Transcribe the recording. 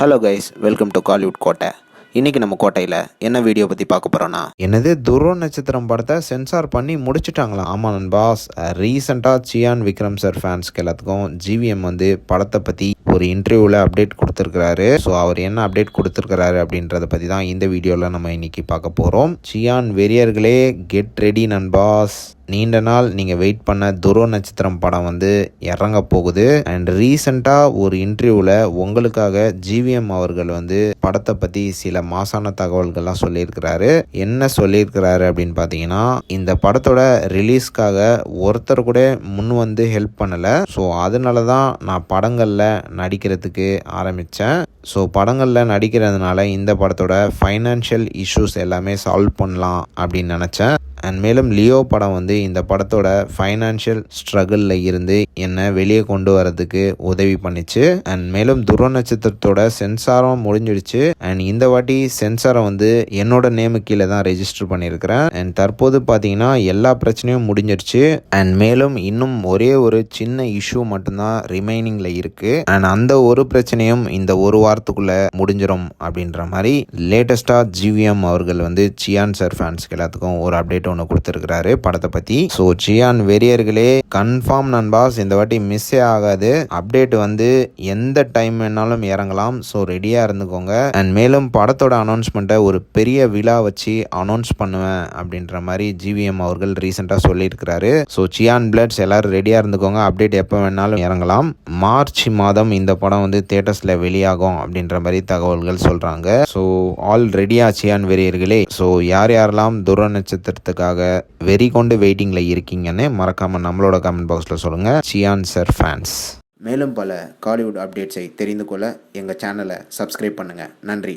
Hello guys, welcome to Kollywood கோட்டை. இன்றைக்கி நம்ம கோட்டையில் என்ன வீடியோ பற்றி பார்க்க போகிறோன்னா, என்னது துருவ நட்சத்திரம் படத்தை சென்சார் பண்ணி முடிச்சிட்டாங்களாம். ஆமாம் நண்பாஸ், ரீசெண்டாக சியான் விக்ரம் சார் ஃபேன்ஸ்க்கு எல்லாத்துக்கும் ஜிவிஎம் வந்து படத்தை பற்றி ஒரு இன்டர்வியூவில் அப்டேட் கொடுத்துருக்கிறாரு. ஸோ அவர் என்ன அப்டேட் கொடுத்துருக்கிறாரு அப்படின்றத பற்றி தான் இந்த வீடியோவில் நம்ம இன்றைக்கி பார்க்க போகிறோம். சியான் வெறியர்களே கெட் ரெடி நண்பாஸ். நீண்ட நாள் நீங்கள் வெயிட் பண்ண துருவ நட்சத்திரம் படம் வந்து இறங்க போகுது. அண்ட் ரீசெண்டாக ஒரு இன்டர்வியூவில் உங்களுக்காக ஜிவிஎம் அவர்கள் வந்து படத்தை பற்றி சில மாசான தகவல்கள்லாம் சொல்லியிருக்கிறாரு. என்ன சொல்லியிருக்கிறாரு அப்படின்னு பார்த்தீங்கன்னா, இந்த படத்தோட ரிலீஸ்க்காக ஒருத்தர் கூட முன் வந்து ஹெல்ப் பண்ணலை. ஸோ அதனால தான் நான் படங்களில் நடிக்கிறதுக்கு ஆரம்பித்தேன். ஸோ படங்களில் நடிக்கிறதுனால இந்த படத்தோட ஃபைனான்ஷியல் இஷ்யூஸ் எல்லாமே சால்வ் பண்ணலாம் அப்படின்னு நினச்சேன். அண்ட் மேலும் லியோ படம் வந்து இந்த படத்தோட ஃபைனான்ஷியல் ஸ்ட்ரகிளில் இருந்து என்னை வெளியே கொண்டு வரதுக்கு உதவி பண்ணிச்சு. அண்ட் மேலும் துருவ நட்சத்திரத்தோட சென்சாரும் முடிஞ்சிடுச்சு. அண்ட் இந்த வாட்டி சென்சாரை வந்து என்னோட நேமு கீழே தான் ரெஜிஸ்டர் பண்ணியிருக்கிறேன். அண்ட் தற்போது பார்த்தீங்கன்னா எல்லா பிரச்சனையும் முடிஞ்சிடுச்சு. அண்ட் மேலும் இன்னும் ஒரே ஒரு சின்ன இஷ்யூ மட்டும்தான் ரிமைனிங்கில் இருக்குது. அண்ட் அந்த ஒரு பிரச்சனையும் இந்த ஒரு வாரத்துக்குள்ளே முடிஞ்சிடும் அப்படின்ற மாதிரி லேட்டஸ்ட்டாக ஜிவிஎம் அவர்கள் வந்து சியான் சார் ஃபேன்ஸ்க்கு எல்லாத்துக்கும் ஒரு அப்டேட் ஒன்று கொடுத்துருக்கிறாரு படத்தை பற்றி. ஸோ சியான் வெறியர்களே கன்ஃபார்ம் நண்பாஸ், இந்த வாட்டி மிஸ்ஸே ஆகாது. அப்டேட் வந்து எந்த டைம் வேணாலும் இறங்கலாம். ஸோ ரெடியாக இருந்துக்கோங்க. அண்ட் மேலும் படத்தோட அனௌன்ஸ்மெண்ட்டை ஒரு பெரிய விழா வச்சு அனௌன்ஸ் பண்ணுவேன் அப்படின்ற மாதிரி ஜிவிஎம் அவர்கள் ரீசெண்டாக சொல்லியிருக்கிறாரு. ஸோ சியான் பிளட்ஸ் எல்லாரும் ரெடியாக இருந்துக்கோங்க. அப்டேட் எப்போ வேணாலும் இறங்கலாம். மார்ச் மாதம் இந்த படம் வந்து தியேட்டர்ஸில் வெளியாகும் அப்படின்ற மாதிரி தகவல்கள் சொல்கிறாங்க. ஸோ ஆல் ரெடியா சியான் வெறியர்களே. ஸோ யாரெல்லாம் துருவ நட்சத்திரத்துக்காக வெறி கொண்டு வெயிட்டிங்கில் இருக்கீங்கன்னு மறக்காமல் நம்மளோட கமெண்ட் பாக்ஸில் சொல்லுங்கள். Chiyaan sir fans. மேலும் பல காலிவுட் அப்டேட்ஸை தெரிந்து கொள்ள எங்கள் சேனலை சப்ஸ்கிரைப் பண்ணுங்கள். நன்றி.